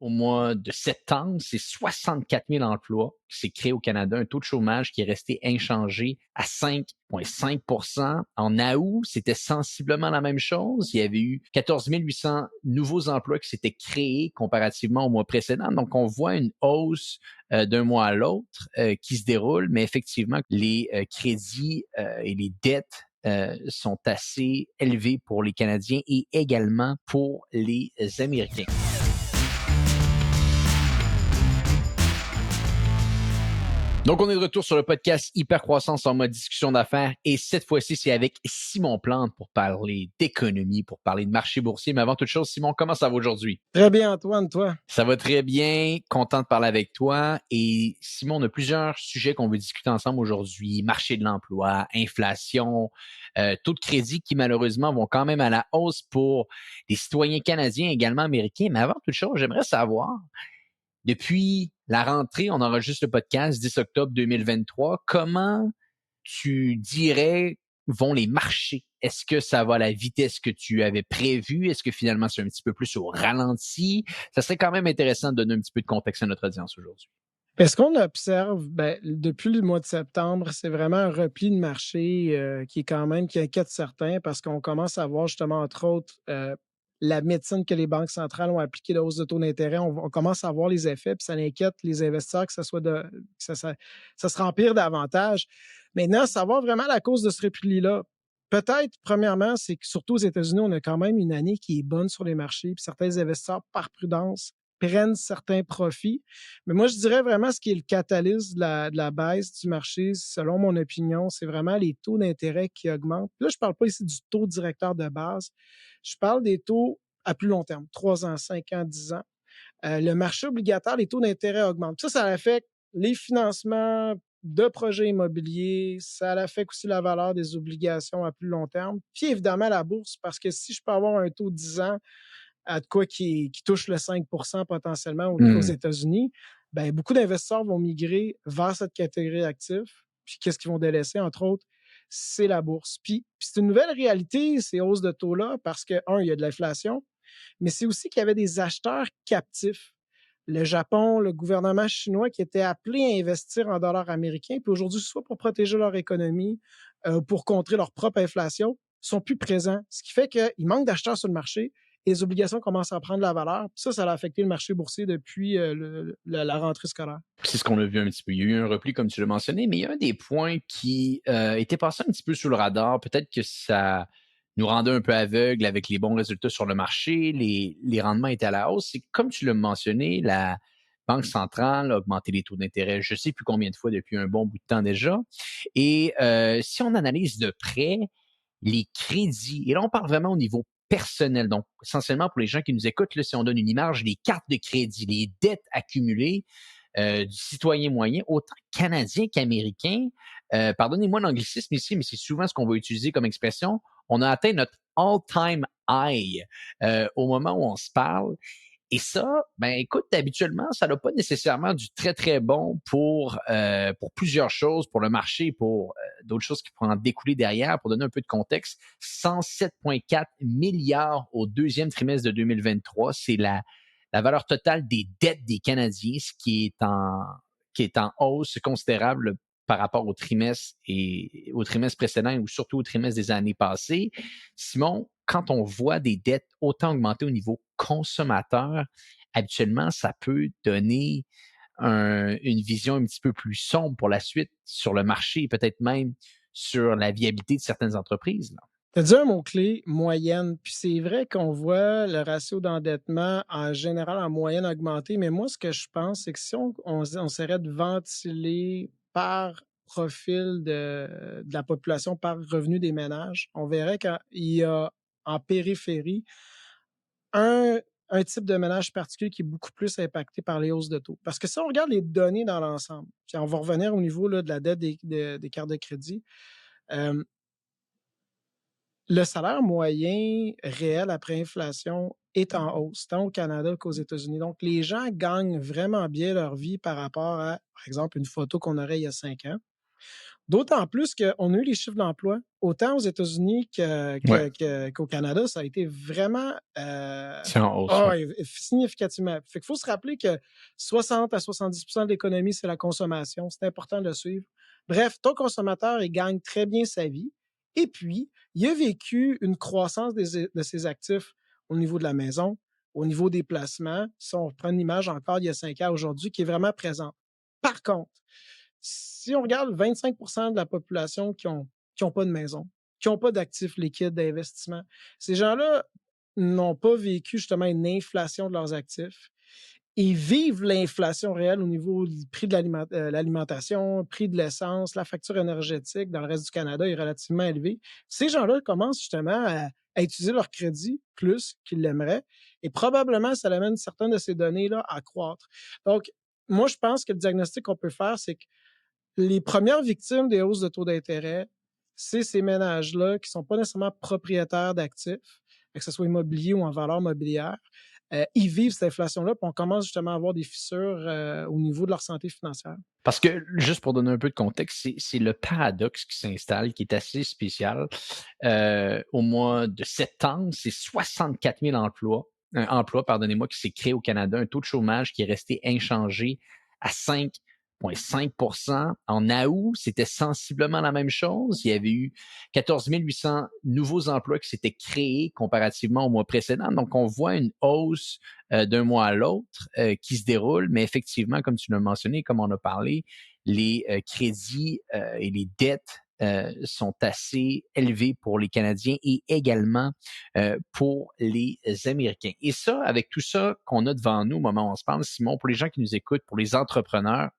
au mois de septembre, c'est 64 000 emplois qui s'est créé au Canada, un taux de chômage qui est resté inchangé à 5,5 En août, c'était sensiblement la même chose. Il y avait eu 14 800 nouveaux emplois qui s'étaient créés comparativement au mois précédent. Donc, on voit une hausse d'un mois à l'autre qui se déroule, mais effectivement, les crédits et les dettes sont assez élevés pour les Canadiens et également pour les Américains. Donc, on est de retour sur le podcast Hypercroissance en mode discussion d'affaires et cette fois-ci, c'est avec Simon Plante pour parler d'économie, pour parler de marché boursier. Mais avant toute chose, Simon, comment ça va aujourd'hui? Très bien, Antoine, toi? Ça va très bien, content de parler avec toi. Et Simon, on a plusieurs sujets qu'on veut discuter ensemble aujourd'hui. Marché de l'emploi, inflation, taux de crédit qui malheureusement vont quand même à la hausse pour les citoyens canadiens, également américains. Mais avant toute chose, j'aimerais savoir, depuis la rentrée, on enregistre le podcast 10 octobre 2023. Comment tu dirais vont les marchés? Est-ce que ça va à la vitesse que tu avais prévue? Est-ce que finalement c'est un petit peu plus au ralenti? Ça serait quand même intéressant de donner un petit peu de contexte à notre audience aujourd'hui. Ce qu'on observe depuis le mois de septembre, c'est vraiment un repli de marché qui inquiète certains parce qu'on commence à voir justement, entre autres, la médecine que les banques centrales ont appliquée, la hausse de taux d'intérêt. On commence à voir les effets, puis ça inquiète les investisseurs que ça se rempire davantage. Maintenant, savoir vraiment la cause de ce repli-là. Peut-être, premièrement, c'est que surtout aux États-Unis, on a quand même une année qui est bonne sur les marchés, puis certains investisseurs, par prudence, prennent certains profits. Mais moi, je dirais vraiment ce qui est le catalyse de la baisse du marché, selon mon opinion, c'est vraiment les taux d'intérêt qui augmentent. Là, je ne parle pas ici du taux directeur de base, je parle des taux à plus long terme, 3 ans, 5 ans, 10 ans. Le marché obligataire, les taux d'intérêt augmentent. Ça affecte les financements de projets immobiliers, ça affecte aussi la valeur des obligations à plus long terme, puis évidemment la bourse, parce que si je peux avoir un taux de 10 ans à de quoi qui touche le 5 potentiellement aux États-Unis, ben, beaucoup d'investisseurs vont migrer vers cette catégorie d'actifs. Puis qu'est-ce qu'ils vont délaisser, entre autres? C'est la bourse. Puis c'est une nouvelle réalité, ces hausses de taux-là, parce que, un, il y a de l'inflation, mais c'est aussi qu'il y avait des acheteurs captifs. Le Japon, le gouvernement chinois qui était appelé à investir en dollars américains, puis aujourd'hui, soit pour protéger leur économie, pour contrer leur propre inflation, sont plus présents. Ce qui fait qu'il manque d'acheteurs sur le marché et les obligations commencent à prendre la valeur. Puis ça a affecté le marché boursier depuis la rentrée scolaire. C'est ce qu'on a vu un petit peu. Il y a eu un repli, comme tu l'as mentionné, mais il y a un des points qui était passé un petit peu sous le radar. Peut-être que ça nous rendait un peu aveugles avec les bons résultats sur le marché. Les rendements étaient à la hausse. C'est comme tu l'as mentionné, la Banque centrale a augmenté les taux d'intérêt, je ne sais plus combien de fois depuis un bon bout de temps déjà. Et si on analyse de près les crédits, et là on parle vraiment au niveau personnel, donc essentiellement pour les gens qui nous écoutent, là, si on donne une image, les cartes de crédit, les dettes accumulées, du citoyen moyen, autant canadien qu'américain. Pardonnez-moi l'anglicisme ici, mais c'est souvent ce qu'on va utiliser comme expression. On a atteint notre all-time high au moment où on se parle. Et ça, ben écoute, habituellement, ça n'a pas nécessairement du très, très bon pour plusieurs choses, pour le marché, pour d'autres choses qui pourraient en découler derrière. Pour donner un peu de contexte, 107,4 milliards au deuxième trimestre de 2023, c'est la valeur totale des dettes des Canadiens, ce qui est en hausse considérable par rapport au trimestre précédent ou surtout au trimestre des années passées. Simon, quand on voit des dettes autant augmenter au niveau consommateur, habituellement, ça peut donner une vision un petit peu plus sombre pour la suite sur le marché et peut-être même sur la viabilité de certaines entreprises, là. Tu as dit un mot-clé, moyenne. Puis c'est vrai qu'on voit le ratio d'endettement en général en moyenne augmenter, mais moi, ce que je pense, c'est que si on essaierait de ventiler par profil de la population, par revenu des ménages, on verrait qu'il y a en périphérie un, un type de ménage particulier qui est beaucoup plus impacté par les hausses de taux. Parce que si on regarde les données dans l'ensemble, puis on va revenir au niveau là, de la dette des cartes de crédit, euh, le salaire moyen réel après inflation est en hausse, tant au Canada qu'aux États-Unis. Donc, les gens gagnent vraiment bien leur vie par rapport à, par exemple, une photo qu'on aurait il y a 5 ans. D'autant plus qu'on a eu les chiffres d'emploi, autant aux États-Unis Ouais, qu'au Canada, ça a été vraiment c'est en hausse, ouais. significativement. Fait qu'il faut se rappeler que 60 à 70 de l'économie, c'est la consommation. C'est important de le suivre. Bref, ton consommateur, il gagne très bien sa vie. Et puis, il a vécu une croissance de ses actifs au niveau de la maison, au niveau des placements. Si on reprend une image encore il y a 5 ans aujourd'hui, qui est vraiment présente. Par contre, si on regarde 25 de la population qui ont pas de maison, qui ont pas d'actifs liquides d'investissement, ces gens-là n'ont pas vécu justement une inflation de leurs actifs. Ils vivent l'inflation réelle au niveau du prix de l'alimentation, prix de l'essence, la facture énergétique dans le reste du Canada est relativement élevée. Ces gens-là commencent justement à utiliser leur crédit plus qu'ils l'aimeraient et probablement ça amène certaines de ces données-là à croître. Donc, moi, je pense que le diagnostic qu'on peut faire, c'est que les premières victimes des hausses de taux d'intérêt, c'est ces ménages-là qui ne sont pas nécessairement propriétaires d'actifs, que ce soit immobilier ou en valeur mobilière. Ils vivent cette inflation-là, puis on commence justement à avoir des fissures au niveau de leur santé financière. Parce que, juste pour donner un peu de contexte, c'est le paradoxe qui s'installe, qui est assez spécial. Au mois de septembre, c'est 64 000 emplois, pardonnez-moi, qui s'est créé au Canada, un taux de chômage qui est resté inchangé à 5,5%. En août, c'était sensiblement la même chose. Il y avait eu 14 800 nouveaux emplois qui s'étaient créés comparativement au mois précédent. Donc, on voit une hausse d'un mois à l'autre qui se déroule, mais effectivement, comme tu l'as mentionné, comme on a parlé, les crédits et les dettes sont assez élevés pour les Canadiens et également pour les Américains. Et ça, avec tout ça qu'on a devant nous au moment où on se parle, Simon, pour les gens qui nous écoutent, pour les entrepreneurs,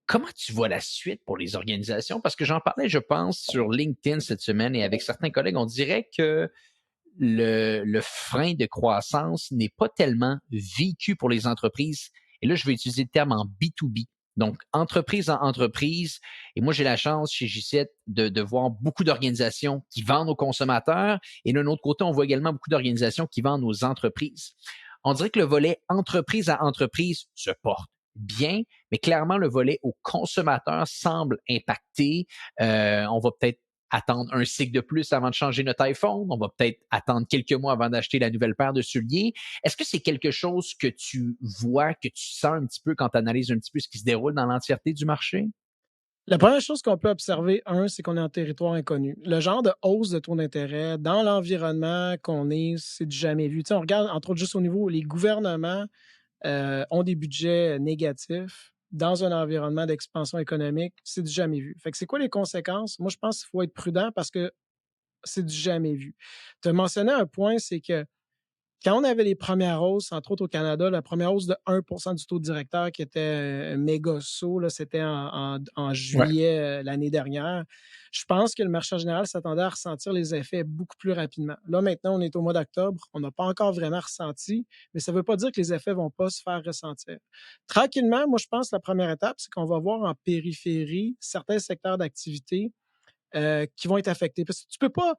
comment tu vois la suite pour les organisations? Parce que j'en parlais, je pense, sur LinkedIn cette semaine et avec certains collègues, on dirait que le frein de croissance n'est pas tellement vécu pour les entreprises. Et là, je vais utiliser le terme en B2B. Donc, entreprise en entreprise. Et moi, j'ai la chance chez J7 de voir beaucoup d'organisations qui vendent aux consommateurs. Et d'un autre côté, on voit également beaucoup d'organisations qui vendent aux entreprises. On dirait que le volet entreprise à entreprise se porte bien, mais clairement, le volet aux consommateurs semble impacté. On va peut-être attendre un cycle de plus avant de changer notre iPhone. On va peut-être attendre quelques mois avant d'acheter la nouvelle paire de souliers. Est-ce que c'est quelque chose que tu vois, que tu sens un petit peu quand tu analyses un petit peu ce qui se déroule dans l'entièreté du marché? La première chose qu'on peut observer, c'est qu'on est en territoire inconnu. Le genre de hausse de taux d'intérêt dans l'environnement qu'on est, c'est du jamais vu. Tu sais, on regarde, entre autres, juste au niveau, les gouvernements ont des budgets négatifs dans un environnement d'expansion économique, c'est du jamais vu. Fait que c'est quoi les conséquences? Moi, je pense qu'il faut être prudent parce que c'est du jamais vu. Tu as mentionné un point, c'est que quand on avait les premières hausses, entre autres au Canada, la première hausse de 1 du taux directeur qui était un méga saut, là, c'était en Ouais. juillet l'année dernière. Je pense que le marché en général s'attendait à ressentir les effets beaucoup plus rapidement. Là, maintenant, on est au mois d'octobre, on n'a pas encore vraiment ressenti, mais ça ne veut pas dire que les effets ne vont pas se faire ressentir. Tranquillement, moi, je pense que la première étape, c'est qu'on va voir en périphérie certains secteurs d'activité qui vont être affectés. Parce que tu ne peux pas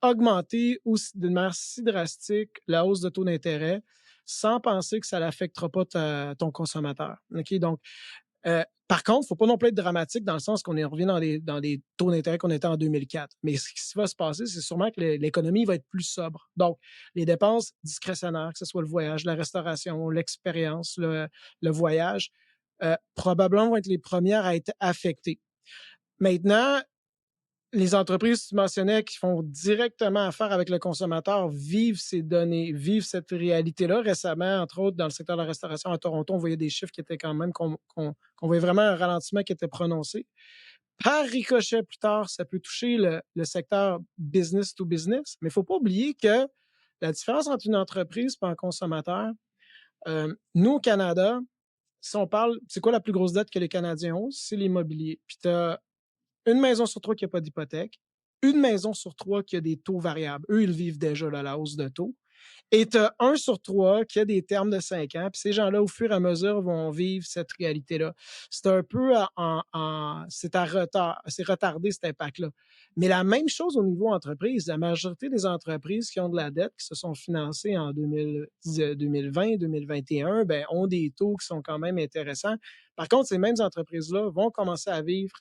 augmenter d'une manière si drastique la hausse de taux d'intérêt sans penser que ça n'affectera pas ton consommateur. OK? Donc, par contre, il ne faut pas non plus être dramatique dans le sens qu'on revient dans les taux d'intérêt qu'on était en 2004. Mais ce qui va se passer, c'est sûrement que l'économie va être plus sobre. Donc, les dépenses discrétionnaires, que ce soit le voyage, la restauration, l'expérience, le voyage, probablement vont être les premières à être affectées. Maintenant, les entreprises, tu mentionnais, qui font directement affaire avec le consommateur, vivent ces données, vivent cette réalité-là. Récemment, entre autres, dans le secteur de la restauration à Toronto, on voyait des chiffres qui étaient quand même, qu'on voyait vraiment un ralentissement qui était prononcé. Par ricochet, plus tard, ça peut toucher le secteur business to business, mais il ne faut pas oublier que la différence entre une entreprise et un consommateur, nous, au Canada, si on parle, c'est quoi la plus grosse dette que les Canadiens ont? C'est l'immobilier. Puis tu as une maison sur 3 qui a pas d'hypothèque, une maison sur 3 qui a des taux variables. Eux, ils vivent déjà là, la hausse de taux. Et tu as 1 sur 3 qui a des termes de 5 ans. Puis ces gens-là, au fur et à mesure, vont vivre cette réalité-là. C'est un peu c'est à retard, c'est retardé cet impact-là. Mais la même chose au niveau entreprise. La majorité des entreprises qui ont de la dette, qui se sont financées en 2020, 2021, ben, ont des taux qui sont quand même intéressants. Par contre, ces mêmes entreprises-là vont commencer à vivre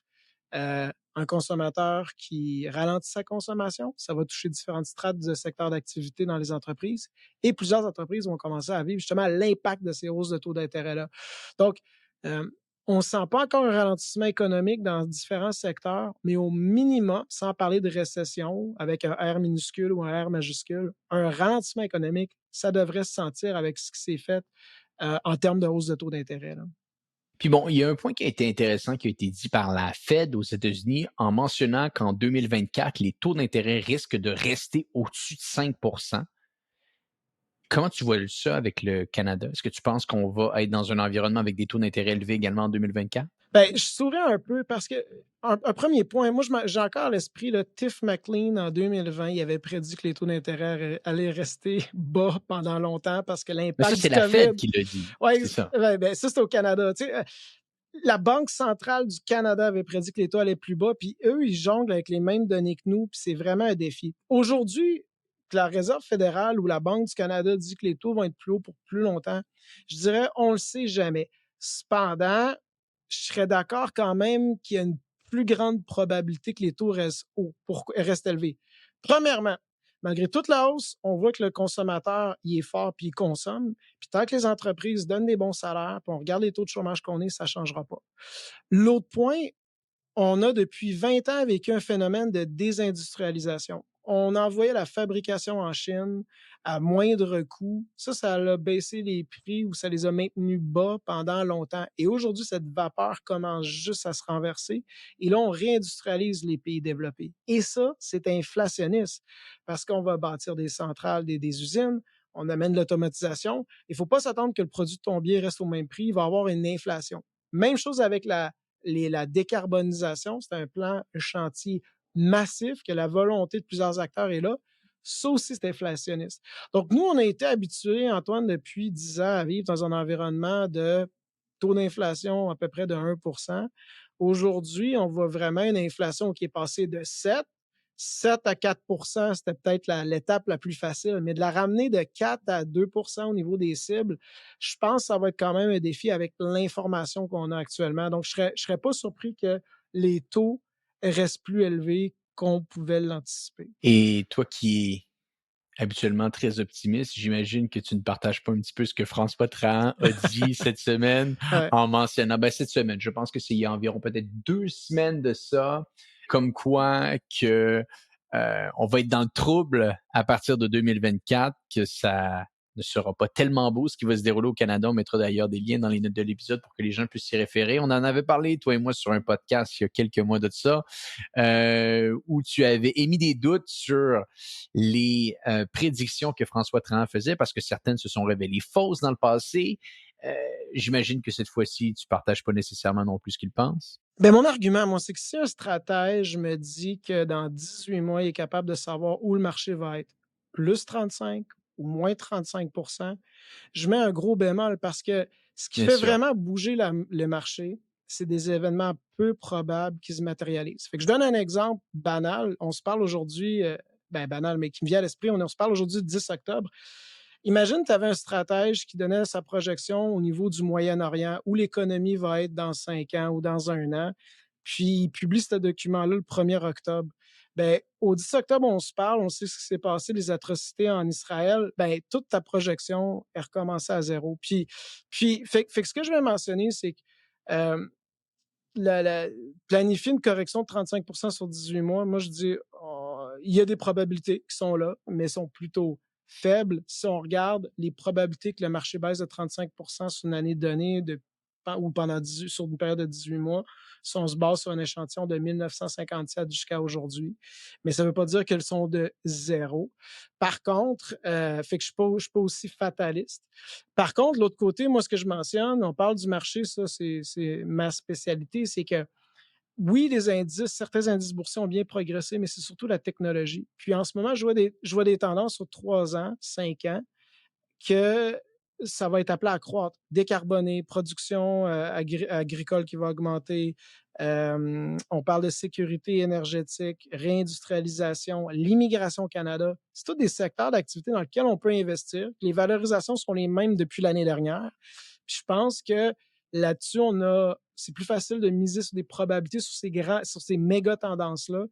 un consommateur qui ralentit sa consommation, ça va toucher différentes strates de secteurs d'activité dans les entreprises et plusieurs entreprises vont commencer à vivre justement l'impact de ces hausses de taux d'intérêt-là. Donc, euh, on ne sent pas encore un ralentissement économique dans différents secteurs, mais au minimum, sans parler de récession avec un R minuscule ou un R majuscule, un ralentissement économique, ça devrait se sentir avec ce qui s'est fait en termes de hausse de taux d'intérêt, là. Puis bon, il y a un point qui a été intéressant qui a été dit par la Fed aux États-Unis en mentionnant qu'en 2024, les taux d'intérêt risquent de rester au-dessus de 5. Comment tu vois ça avec le Canada? Est-ce que tu penses qu'on va être dans un environnement avec des taux d'intérêt élevés également en 2024? Ben, je souris un peu parce que un premier point, moi, j'ai encore à l'esprit le Tiff McLean en 2020, il avait prédit que les taux d'intérêt allaient rester bas pendant longtemps parce que Mais ça, l'impact du c'est la Fed COVID. qui l'a dit. Ouais, C'est ça. ben, ça, c'est au Canada. Tu sais, la Banque centrale du Canada avait prédit que les taux allaient plus bas, puis eux, ils jonglent avec les mêmes données que nous, puis c'est vraiment un défi. Aujourd'hui, que la Réserve fédérale ou la Banque du Canada dit que les taux vont être plus hauts pour plus longtemps, je dirais, on le sait jamais. Cependant, je serais d'accord quand même qu'il y a une plus grande probabilité que les taux restent hauts, restent élevés. Premièrement, malgré toute la hausse, on voit que le consommateur, il est fort puis il consomme. Puis tant que les entreprises donnent des bons salaires, puis on regarde les taux de chômage qu'on est, ça ne changera pas. L'autre point, on a depuis 20 ans vécu un phénomène de désindustrialisation. On envoyait la fabrication en Chine à moindre coût. Ça a baissé les prix ou ça les a maintenus bas pendant longtemps. Et aujourd'hui, cette vapeur commence juste à se renverser. Et là, on réindustrialise les pays développés. Et ça, c'est inflationniste parce qu'on va bâtir des centrales, des usines, on amène l'automatisation. Il ne faut pas s'attendre que le produit de ton bien reste au même prix. Il va y avoir une inflation. Même chose avec la décarbonisation, c'est un plan, un chantier massif, que la volonté de plusieurs acteurs est là. Ça aussi, c'est inflationniste. Donc, nous, on a été habitués, Antoine, depuis 10 ans à vivre dans un environnement de taux d'inflation à peu près de 1. Aujourd'hui, on voit vraiment une inflation qui est passée de 7 à 4 c'était peut-être l'étape la plus facile, mais de la ramener de 4 à 2 au niveau des cibles, je pense que ça va être quand même un défi avec l'information qu'on a actuellement. Donc, je ne serais pas surpris que les taux restent plus élevés qu'on pouvait l'anticiper. Et toi qui es habituellement très optimiste, j'imagine que tu ne partages pas un petit peu ce que François Trahan a dit cette semaine Ouais. en mentionnant, ben cette semaine, je pense que c'est il y a environ peut-être 2 semaines de ça, comme quoi que on va être dans le trouble à partir de 2024, que ça ne sera pas tellement beau ce qui va se dérouler au Canada. On mettra d'ailleurs des liens dans les notes de l'épisode pour que les gens puissent s'y référer. On en avait parlé, toi et moi, sur un podcast il y a quelques mois de ça, où tu avais émis des doutes sur les prédictions que François Trahan faisait parce que certaines se sont révélées fausses dans le passé. J'imagine que cette fois-ci, tu ne partages pas nécessairement non plus ce qu'il pense. Ben, mon argument, moi, c'est que si un stratège me dit que dans 18 mois, il est capable de savoir où le marché va être, plus 35 ou moins 35 je mets un gros bémol parce que ce qui Bien fait sûr. vraiment bouger le marché, c'est des événements peu probables qui se matérialisent. Fait que je donne un exemple banal. On se parle aujourd'hui, ben banal, mais qui me vient à l'esprit, on se parle aujourd'hui du 10 octobre. Imagine, tu avais un stratège qui donnait sa projection au niveau du Moyen-Orient, où l'économie va être dans 5 ans ou dans un an, puis il publie ce document-là le 1er octobre. Ben, au 10 octobre, on se parle, on sait ce qui s'est passé, les atrocités en Israël. Ben, toute ta projection est recommencée à zéro. Fait que ce que je vais mentionner, c'est que euh, planifier une correction de 35 sur 18 mois, moi, je dis, il y a des probabilités qui sont là, mais sont plutôt faibles. Si on regarde les probabilités que le marché baisse de 35 sur une année donnée ou sur une période de 18 mois, si on se base sur un échantillon de 1957 jusqu'à aujourd'hui. Mais ça ne veut pas dire qu'elles sont de zéro. Par contre, fait que je ne suis pas aussi fataliste. Par contre, l'autre côté, moi, ce que je mentionne, on parle du marché, ça, c'est ma spécialité, c'est que oui, certains indices boursiers ont bien progressé, mais c'est surtout la technologie. Puis en ce moment, je vois des tendances sur 3 ans, 5 ans, que ça va être appelé à croître. Décarboner, production agricole qui va augmenter. On parle de sécurité énergétique, réindustrialisation, l'immigration au Canada. C'est tous des secteurs d'activité dans lesquels on peut investir. Les valorisations sont les mêmes depuis l'année dernière. Puis je pense qu'il Là-dessus, c'est plus facile de miser sur des probabilités, sur ces méga tendances-là,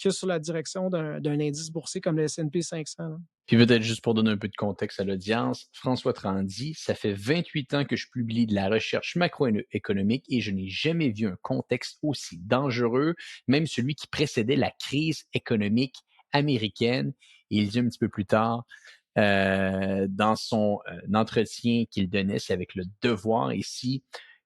que sur la direction d'un indice boursier comme le S&P 500, là. Puis peut-être juste pour donner un peu de contexte à l'audience, François Trandy, ça fait 28 ans que je publie de la recherche macroéconomique et je n'ai jamais vu un contexte aussi dangereux, même celui qui précédait la crise économique américaine. Et il dit un petit peu plus tard, dans son entretien qu'il donnait, c'est avec le Devoir ici,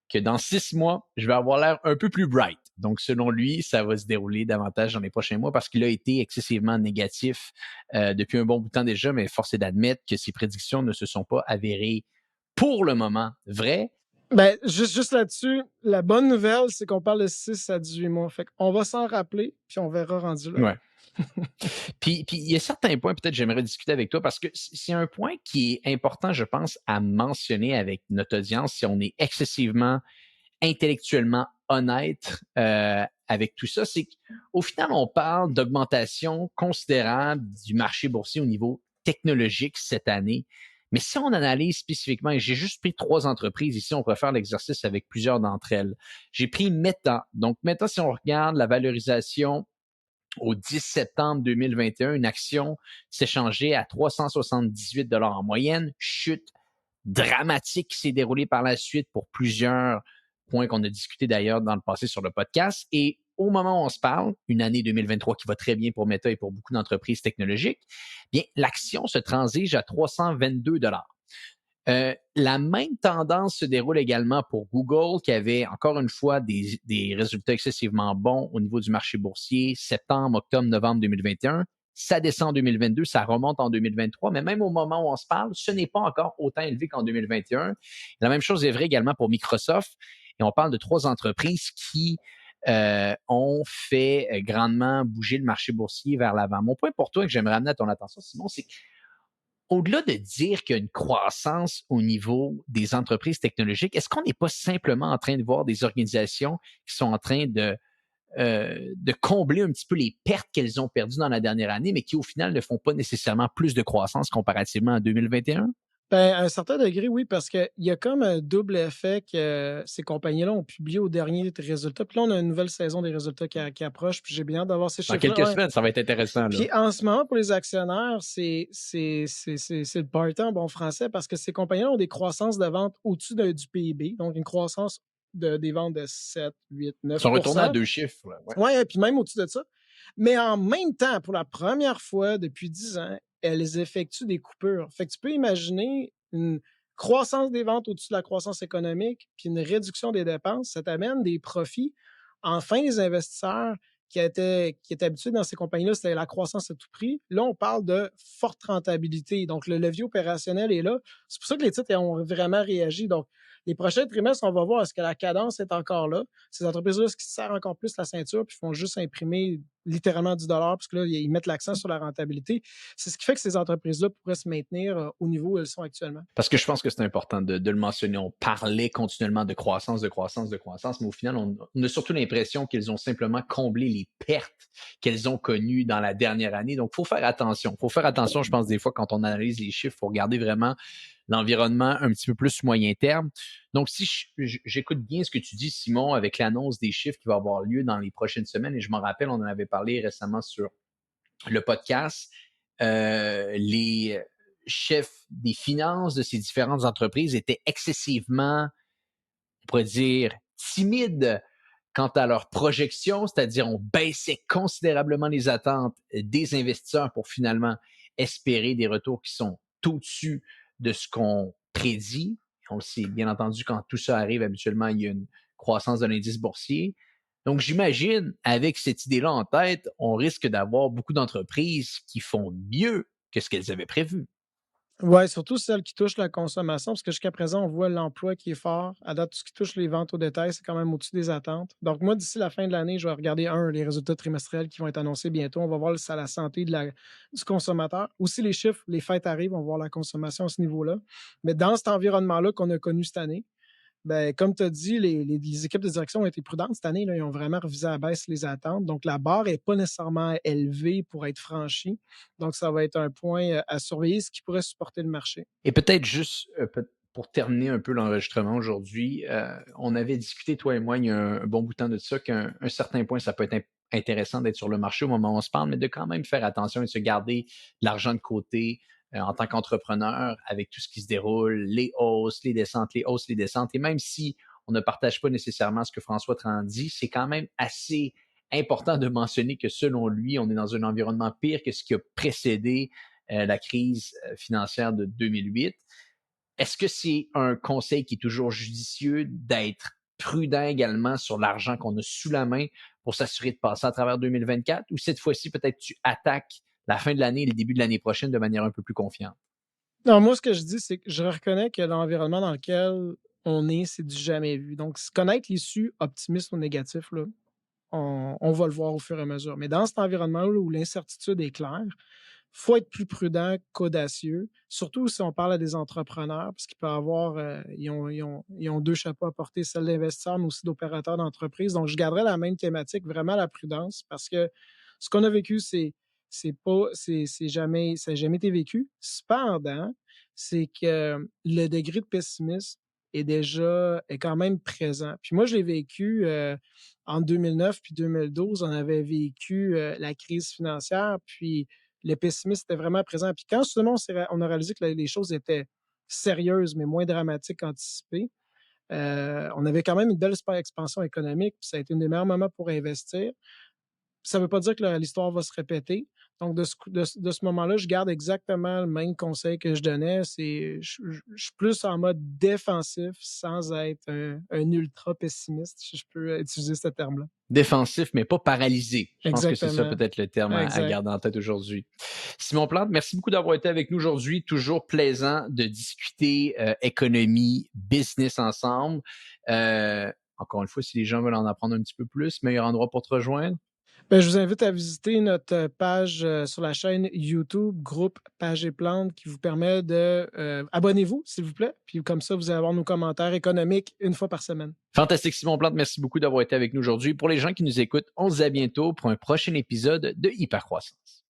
que dans 6 mois, je vais avoir l'air un peu plus bright. Donc, selon lui, ça va se dérouler davantage dans les prochains mois parce qu'il a été excessivement négatif depuis un bon bout de temps déjà, mais force est d'admettre que ses prédictions ne se sont pas avérées pour le moment vraies. Ben, juste là-dessus, la bonne nouvelle, c'est qu'on parle de 6 à 18 mois. Fait qu'on va s'en rappeler, puis on verra rendu là. Ouais. Puis il y a certains points, peut-être j'aimerais discuter avec toi parce que c'est un point qui est important, je pense, à mentionner avec notre audience si on est excessivement intellectuellement honnête avec tout ça, c'est qu'au final, on parle d'augmentation considérable du marché boursier au niveau technologique cette année. Mais si on analyse spécifiquement, et j'ai juste pris 3 entreprises ici, on peut faire l'exercice avec plusieurs d'entre elles. J'ai pris Meta. Donc, Meta, si on regarde la valorisation au 10 septembre 2021, une action s'échangeait à 378 en moyenne, chute dramatique qui s'est déroulée par la suite pour plusieurs points qu'on a discutés d'ailleurs dans le passé sur le podcast. Et au moment où on se parle, une année 2023 qui va très bien pour Meta et pour beaucoup d'entreprises technologiques, bien, l'action se transige à 322 la même tendance se déroule également pour Google, qui avait encore une fois des résultats excessivement bons au niveau du marché boursier, septembre, octobre, novembre 2021. Ça descend en 2022, ça remonte en 2023, mais même au moment où on se parle, ce n'est pas encore autant élevé qu'en 2021. La même chose est vraie également pour Microsoft. Et on parle de 3 entreprises qui ont fait grandement bouger le marché boursier vers l'avant. Mon point pour toi que j'aimerais amener à ton attention, Simon, c'est au-delà de dire qu'il y a une croissance au niveau des entreprises technologiques, est-ce qu'on n'est pas simplement en train de voir des organisations qui sont en train de combler un petit peu les pertes qu'elles ont perdues dans la dernière année, mais qui au final ne font pas nécessairement plus de croissance comparativement à 2021? Ben, à un certain degré, oui, parce qu'il y a comme un double effet que ces compagnies-là ont publié aux derniers résultats. Puis là, on a une nouvelle saison des résultats qui approche, puis j'ai bien hâte d'avoir ces Dans chiffres-là. quelques Ouais. semaines, ça va être intéressant, là. Puis en ce moment, pour les actionnaires, c'est le party en bon français parce que ces compagnies-là ont des croissances de vente au-dessus du PIB, donc une croissance des ventes de 7, 8, Ils sont retournés à 9%. 2 chiffres, là. Ouais. Oui, et puis même au-dessus de ça. Mais en même temps, pour la première fois depuis 10 ans, elles effectuent des coupures. Fait que tu peux imaginer une croissance des ventes au-dessus de la croissance économique, puis une réduction des dépenses, ça t'amène des profits. Enfin, les investisseurs qui étaient habitués dans ces compagnies-là, c'était la croissance à tout prix. Là, on parle de forte rentabilité. Donc, le levier opérationnel est là. C'est pour ça que les titres ont vraiment réagi. Donc, les prochains trimestres, on va voir est-ce que la cadence est encore là. Ces entreprises-là, est-ce qu'ils se serrent encore plus la ceinture puis font juste imprimer littéralement du dollar parce que là, ils mettent l'accent sur la rentabilité. C'est ce qui fait que ces entreprises-là pourraient se maintenir au niveau où elles sont actuellement. Parce que je pense que c'est important de le mentionner. On parlait continuellement de croissance, de croissance, de croissance, mais au final, on a surtout l'impression qu'elles ont simplement comblé les pertes qu'elles ont connues dans la dernière année. Donc, il faut faire attention. Il faut faire attention, je pense, des fois, quand on analyse les chiffres, il faut regarder vraiment l'environnement un petit peu plus moyen terme. Donc, si j'écoute bien ce que tu dis, Simon, avec l'annonce des chiffres qui va avoir lieu dans les prochaines semaines, et je m'en rappelle, on en avait parlé récemment sur le podcast, les chefs des finances de ces différentes entreprises étaient excessivement, on pourrait dire, timides quant à leurs projections, c'est-à-dire on baissait considérablement les attentes des investisseurs pour finalement espérer des retours qui sont au-dessus de ce qu'on prédit. On le sait, bien entendu, quand tout ça arrive, habituellement, il y a une croissance de l'indice boursier. Donc, j'imagine, avec cette idée-là en tête, on risque d'avoir beaucoup d'entreprises qui font mieux que ce qu'elles avaient prévu. Oui, surtout celles qui touchent la consommation, parce que jusqu'à présent, on voit l'emploi qui est fort. À date, tout ce qui touche les ventes au détail, c'est quand même au-dessus des attentes. Donc, moi, d'ici la fin de l'année, je vais regarder, les résultats trimestriels qui vont être annoncés bientôt. On va voir ça, la santé du consommateur. Aussi, les chiffres, les fêtes arrivent, on va voir la consommation à ce niveau-là. Mais dans cet environnement-là qu'on a connu cette année, ben, comme tu as dit, les équipes de direction ont été prudentes cette année. Là, ils ont vraiment revisé à la baisse les attentes. Donc, la barre n'est pas nécessairement élevée pour être franchie. Donc, ça va être un point à surveiller, ce qui pourrait supporter le marché. Et peut-être juste pour terminer un peu l'enregistrement aujourd'hui, on avait discuté, toi et moi, il y a un bon bout de temps de ça, qu'à un certain point, ça peut être intéressant d'être sur le marché au moment où on se parle, mais de quand même faire attention et de se garder de l'argent de côté en tant qu'entrepreneur avec tout ce qui se déroule, les hausses, les descentes, les hausses, les descentes. Et même si on ne partage pas nécessairement ce que François Tran dit, c'est quand même assez important de mentionner que selon lui, on est dans un environnement pire que ce qui a précédé la crise financière de 2008. Est-ce que c'est un conseil qui est toujours judicieux d'être prudent également sur l'argent qu'on a sous la main pour s'assurer de passer à travers 2024 ou cette fois-ci, peut-être tu attaques la fin de l'année et le début de l'année prochaine de manière un peu plus confiante? Non, moi, ce que je dis, c'est que je reconnais que l'environnement dans lequel on est, c'est du jamais vu. Donc, connaître l'issue, optimiste ou négatif, là, on va le voir au fur et à mesure. Mais dans cet environnement-là où l'incertitude est claire, faut être plus prudent qu'audacieux, surtout si on parle à des entrepreneurs, parce qu'ils peuvent avoir, ils ont 2 chapeaux à porter, celle d'investisseur, mais aussi d'opérateur d'entreprise. Donc, je garderais la même thématique, vraiment la prudence, parce que ce qu'on a vécu, c'est pas, c'est jamais, ça n'a jamais été vécu. Cependant, c'est que le degré de pessimisme est quand même présent. Puis moi, je l'ai vécu en 2009 puis 2012, on avait vécu la crise financière, puis le pessimisme était vraiment présent. Puis quand seulement on a réalisé que les choses étaient sérieuses, mais moins dramatiques qu'anticipées, on avait quand même une belle expansion économique, puis ça a été un des meilleurs moments pour investir. Ça ne veut pas dire que l'histoire va se répéter. Donc, de ce moment-là, je garde exactement le même conseil que je donnais. Je suis plus en mode défensif sans être un ultra pessimiste, si je peux utiliser ce terme-là. Défensif, mais pas paralysé. Je pense que c'est ça Exactement. peut-être le terme à Exact. garder en tête aujourd'hui. Simon Plante, merci beaucoup d'avoir été avec nous aujourd'hui. Toujours plaisant de discuter économie, business ensemble. Encore une fois, si les gens veulent en apprendre un petit peu plus, meilleur endroit pour te rejoindre. Ben, je vous invite à visiter notre page sur la chaîne YouTube, groupe Page et Plantes, qui vous permet de abonnez-vous, s'il vous plaît. Puis comme ça, vous allez avoir nos commentaires économiques une fois par semaine. Fantastique, Simon Plante. Merci beaucoup d'avoir été avec nous aujourd'hui. Pour les gens qui nous écoutent, on se dit à bientôt pour un prochain épisode de Hypercroissance.